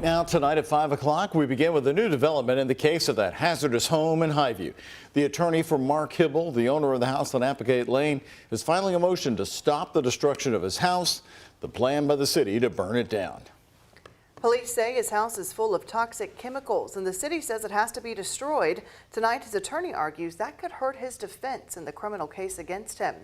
Now tonight at 5 o'clock, we begin with a new development in the case of that hazardous home in Highview. The attorney for Mark Hibble, the owner of the house on Applegate Lane, is filing a motion to stop the destruction of his house, the plan by the city to burn it down. Police say his house is full of toxic chemicals and the city says it has to be destroyed. Tonight, his attorney argues that could hurt his defense in the criminal case against him.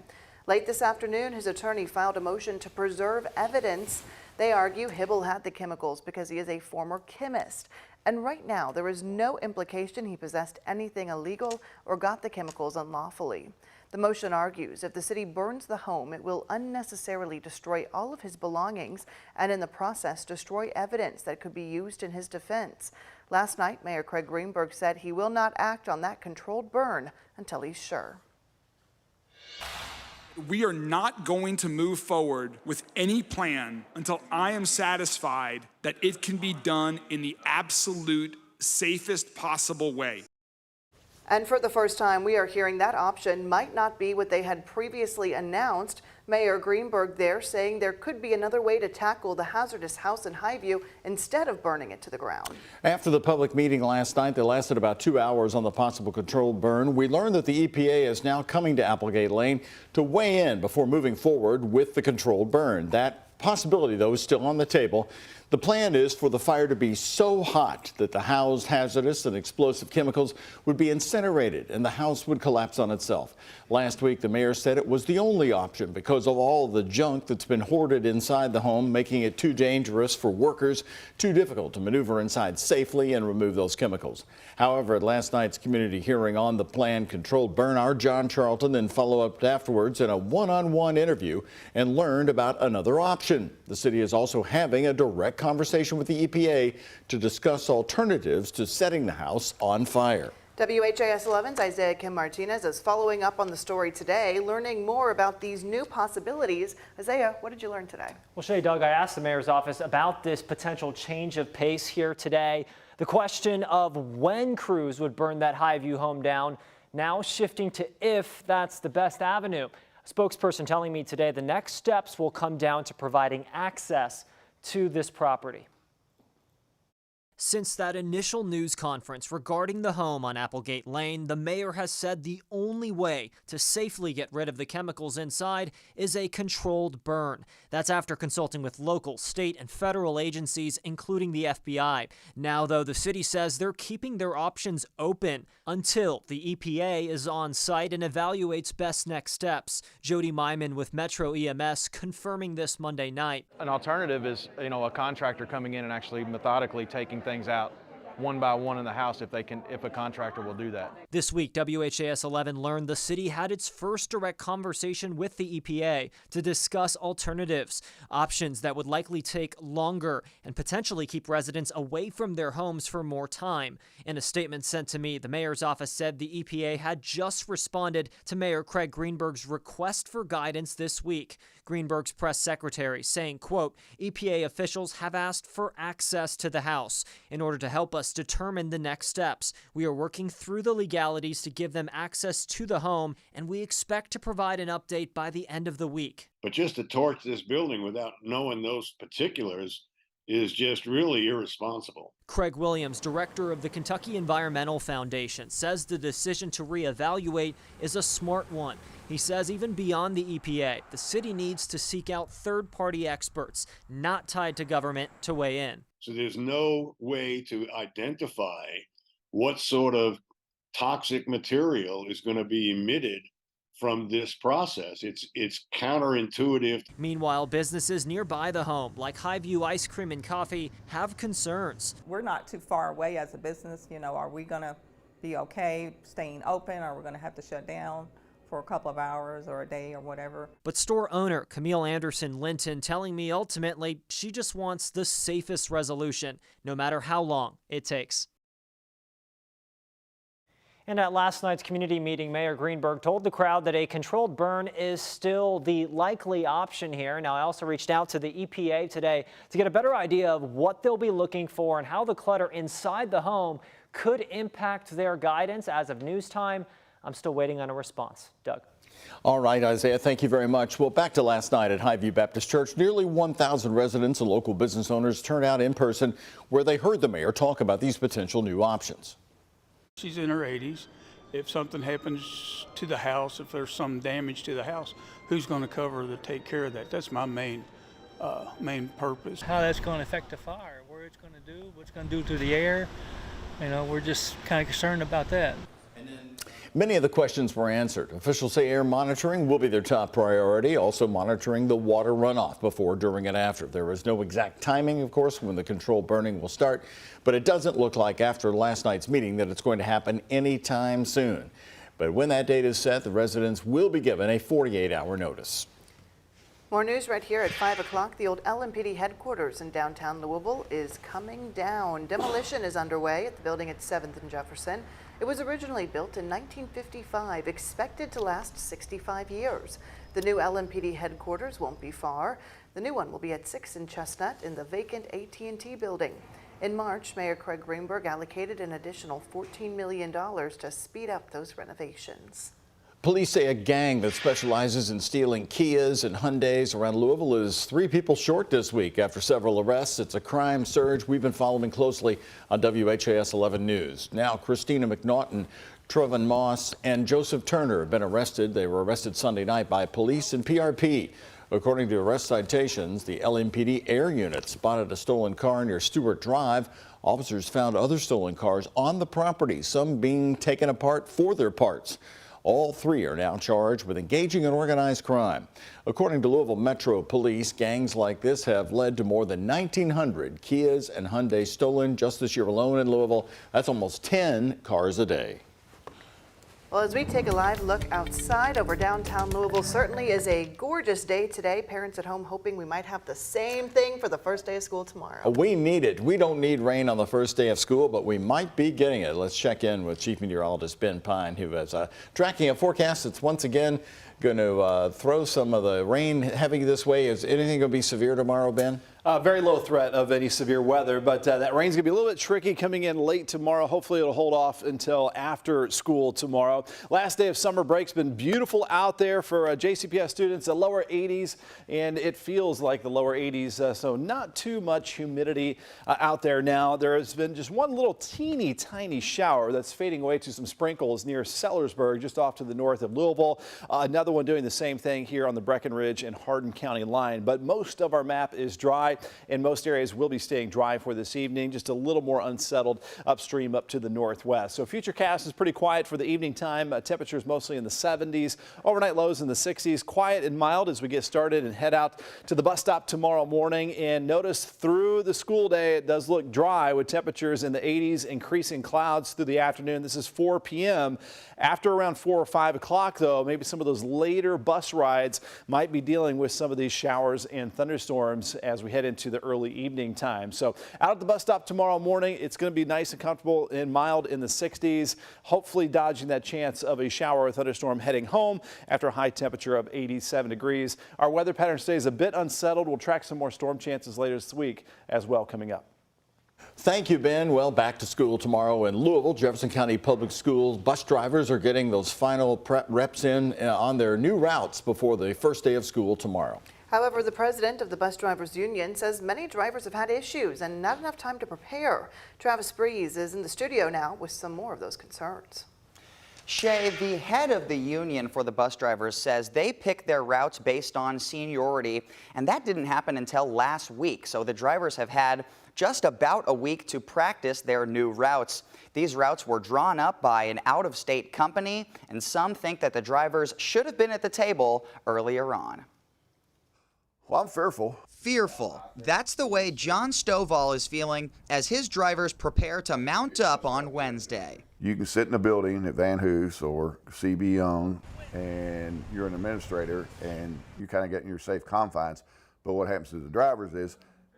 Late this afternoon, his attorney filed a motion to preserve evidence. They argue Hibble had the chemicals because he is a former chemist. And right now, there is no implication he possessed anything illegal or got the chemicals unlawfully. The motion argues if the city burns the home, it will unnecessarily destroy all of his belongings and in the process destroy evidence that could be used in his defense. Last night, Mayor Craig Greenberg said he will not act on that controlled burn until he's sure. We are not going to move forward with any plan until I am satisfied that it can be done in the absolute safest possible way. And for the first time, we are hearing that option might not be what they had previously announced. Mayor Greenberg there saying there could be another way to tackle the hazardous house in Highview instead of burning it to the ground. After the public meeting last night that lasted about 2 hours on the possible controlled burn, we learned that the EPA is now coming to Applegate Lane to weigh in before moving forward with the controlled burn. That possibility, though, is still on the table. The plan is for the fire to be so hot that the housed hazardous and explosive chemicals would be incinerated and the house would collapse on itself. Last week, the mayor said it was the only option because of all the junk that's been hoarded inside the home, making it too dangerous for workers, too difficult to maneuver inside safely and remove those chemicals. However, at last night's community hearing on the planned controlled burn, our John Charlton then followed up afterwards in a one-on-one interview and learned about another option. The city is also having a direct conversation with the EPA to discuss alternatives to setting the house on fire. WHAS11's Isaiah Kim Martinez is following up on the story today, learning more about these new possibilities. Isaiah, what did you learn today? Well, Shay, Doug, I asked the mayor's office about this potential change of pace here today. The question of when crews would burn that Highview home down now shifting to if that's the best avenue. A spokesperson telling me today the next steps will come down to providing access to this property. Since that initial news conference regarding the home on Applegate Lane, the mayor has said the only way to safely get rid of the chemicals inside is a controlled burn. That's after consulting with local, state, and federal agencies, including the FBI. Now, though, the city says they're keeping their options open until the EPA is on site and evaluates best next steps. Jody Myman with Metro EMS confirming this Monday night. An alternative is, a contractor coming in and actually methodically taking things out one by one in the house if a contractor will do that. This week, WHAS11 learned the city had its first direct conversation with the EPA to discuss alternatives, options that would likely take longer and potentially keep residents away from their homes for more time. In a statement sent to me, the mayor's office said the EPA had just responded to Mayor Craig Greenberg's request for guidance this week. Greenberg's press secretary saying, quote, EPA officials have asked for access to the house in order to help us determine the next steps. We are working through the legalities to give them access to the home, and we expect to provide an update by the end of the week. But just to torch this building without knowing those particulars is just really irresponsible. Craig Williams, director of the Kentucky Environmental Foundation, says the decision to reevaluate is a smart one. He says even beyond the EPA, the city needs to seek out third-party experts not tied to government to weigh in. So there's no way to identify what sort of toxic material is going to be emitted from this process. It's counterintuitive. Meanwhile, businesses nearby the home, like Highview Ice Cream and Coffee, have concerns. We're not too far away as a business. Are we going to be okay staying open? Or are we going to have to shut down for a couple of hours or a day or whatever? But store owner Camille Anderson Linton telling me ultimately she just wants the safest resolution, no matter how long it takes. And at last night's community meeting, Mayor Greenberg told the crowd that a controlled burn is still the likely option here. Now, I also reached out to the EPA today to get a better idea of what they'll be looking for and how the clutter inside the home could impact their guidance. As of news time, I'm still waiting on a response. Doug. All right, Isaiah, thank you very much. Well, back to last night at Highview Baptist Church. Nearly 1,000 residents and local business owners turned out in person where they heard the mayor talk about these potential new options. She's in her 80s. If something happens to the house, if there's some damage to the house, who's going to cover to take care of that? That's my main purpose. How that's going to affect the fire, where it's going to do, what it's going to do to the air. You know, we're just kind of concerned about that. Many of the questions were answered. Officials say air monitoring will be their top priority, also monitoring the water runoff before, during, and after. There is no exact timing, of course, when the controlled burning will start, but it doesn't look like after last night's meeting that it's going to happen anytime soon. But when that date is set, the residents will be given a 48-hour notice. More news right here at 5 o'clock. The old LMPD headquarters in downtown Louisville is coming down. Demolition is underway at the building at 7th and Jefferson. It was originally built in 1955, expected to last 65 years. The new LMPD headquarters won't be far. The new one will be at 6th and Chestnut in the vacant AT&T building. In March, Mayor Craig Greenberg allocated an additional $14 million to speed up those renovations. Police say a gang that specializes in stealing Kias and Hyundais around Louisville is 3 people short this week after several arrests. It's a crime surge we've been following closely on WHAS 11 News. Now, Christina McNaughton, Trevin Moss, and Joseph Turner have been arrested. They were arrested Sunday night by police and PRP. According to arrest citations, the LMPD air unit spotted a stolen car near Stewart Drive. Officers found other stolen cars on the property, some being taken apart for their parts. All 3 are now charged with engaging in organized crime. According to Louisville Metro Police, gangs like this have led to more than 1,900 Kias and Hyundais stolen just this year alone in Louisville. That's almost 10 cars a day. Well, as we take a live look outside over downtown Louisville, certainly is a gorgeous day today. Parents at home hoping we might have the same thing for the first day of school tomorrow. We need it. We don't need rain on the first day of school, but we might be getting it. Let's check in with Chief Meteorologist Ben Pine, who is tracking a forecast that's once again going to throw some of the rain heavy this way. Is anything going to be severe tomorrow, Ben? Very low threat of any severe weather, but that rain's going to be a little bit tricky coming in late tomorrow. Hopefully it'll hold off until after school tomorrow. Last day of summer break's been beautiful out there for JCPS students, the lower 80s, and it feels like the lower 80s, so not too much humidity out there now. There has been just one little teeny tiny shower that's fading away to some sprinkles near Sellersburg, just off to the north of Louisville. Another one doing the same thing here on the Breckenridge and Hardin County line, but most of our map is dry. And most areas will be staying dry for this evening, just a little more unsettled upstream up to the northwest. So futurecast is pretty quiet for the evening time. Temperatures mostly in the 70s, overnight lows in the 60s, quiet and mild as we get started and head out to the bus stop tomorrow morning. And notice through the school day, it does look dry with temperatures in the 80s, increasing clouds through the afternoon. This is 4 p.m. After around 4 or 5 o'clock, though, maybe some of those later bus rides might be dealing with some of these showers and thunderstorms as we head into the early evening time. So out at the bus stop tomorrow morning, it's going to be nice and comfortable and mild in the 60s, hopefully dodging that chance of a shower or thunderstorm heading home after a high temperature of 87 degrees. Our weather pattern stays a bit unsettled. We'll track some more storm chances later this week as well coming up. Thank you, Ben. Well, back to school tomorrow in Louisville. Jefferson County Public Schools bus drivers are getting those final prep reps in on their new routes before the first day of school tomorrow. However, the president of the Bus Drivers Union says many drivers have had issues and not enough time to prepare. Travis Breeze is in the studio now with some more of those concerns. Shay, the head of the union for the bus drivers says they pick their routes based on seniority, and that didn't happen until last week. So the drivers have had just about a week to practice their new routes. These routes were drawn up by an out-of-state company, and some think that the drivers should have been at the table earlier on. Well, I'm fearful. Fearful. That's the way John Stovall is feeling as his drivers prepare to mount up on Wednesday. You can sit in a building at Van Hoos or CB Young, and you're an administrator, and you kind of get in your safe confines. But what happens to the drivers is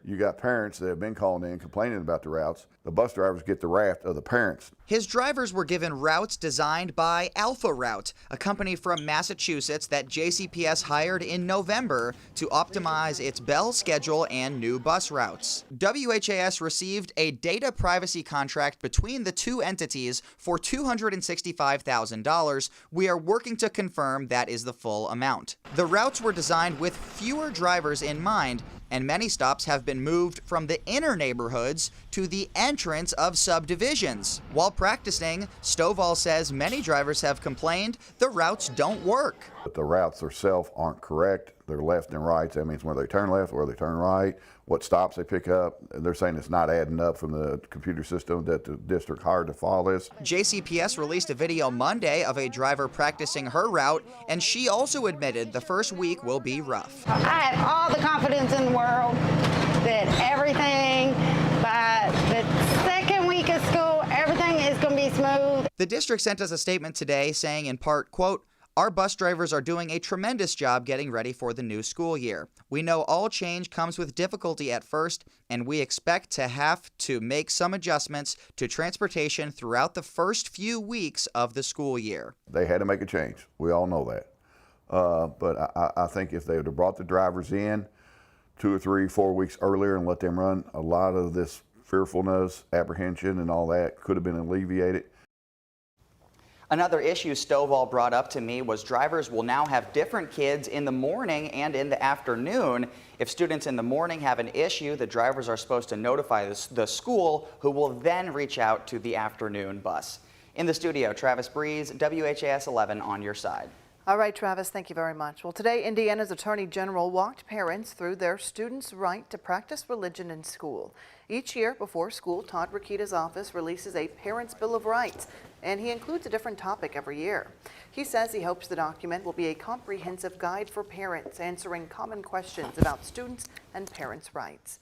you got parents that have been calling in complaining about the routes. The bus drivers get the wrath of the parents. His drivers were given routes designed by Alpha Route, a company from Massachusetts that JCPS hired in November to optimize its Bell schedule and new bus routes. WHAS received a data privacy contract between the two entities for $265,000. We are working to confirm that is the full amount. The routes were designed with fewer drivers in mind, and many stops have been moved from the inner neighborhoods to the entrance of subdivisions. While practicing, Stovall says many drivers have complained the routes don't work. But the routes themselves aren't correct. They're left and right. That means where they turn left, where they turn right, what stops they pick up. They're saying it's not adding up from the computer system that the district hired to follow this. JCPS released a video Monday of a driver practicing her route, and she also admitted the first week will be rough. I have all the confidence in the world that everything, by the second week of school, everything is going to be smooth. The district sent us a statement today saying in part, quote, "Our bus drivers are doing a tremendous job getting ready for the new school year. We know all change comes with difficulty at first, and we expect to have to make some adjustments to transportation throughout the first few weeks of the school year." They had to make a change. We all know that. But I think if they would have brought the drivers in 2 or 3, 4 weeks earlier and let them run, a lot of this fearfulness, apprehension, and all that could have been alleviated. Another issue Stovall brought up to me was drivers will now have different kids in the morning and in the afternoon. If students in the morning have an issue, the drivers are supposed to notify the school, who will then reach out to the afternoon bus. In the studio, Travis Breeze, WHAS 11 on your side. All right, Travis, thank you very much. Well, today, Indiana's Attorney General walked parents through their students' right to practice religion in school. Each year before school, Todd Rokita's office releases a Parents' Bill of Rights, and he includes a different topic every year. He says he hopes the document will be a comprehensive guide for parents answering common questions about students' and parents' rights.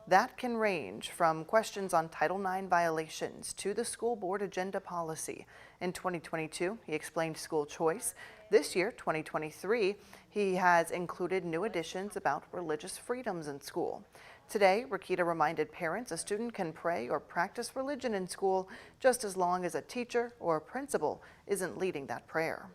That can range from questions on Title IX violations to the school board agenda policy. In 2022, he explained school choice. This year, 2023, he has included new additions about religious freedoms in school. Today, Rokita reminded parents a student can pray or practice religion in school just as long as a teacher or a principal isn't leading that prayer.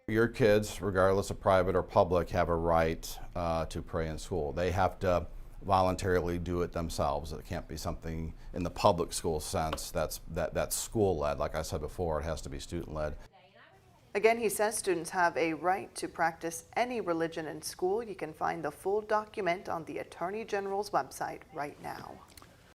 Your kids, regardless of private or public, have a right to pray in school. They have to voluntarily do it themselves. It can't be something in the public school sense that's school-led. Like I said before, it has to be student-led. Again, he says students have a right to practice any religion in school. You can find the full document on the Attorney General's website right now.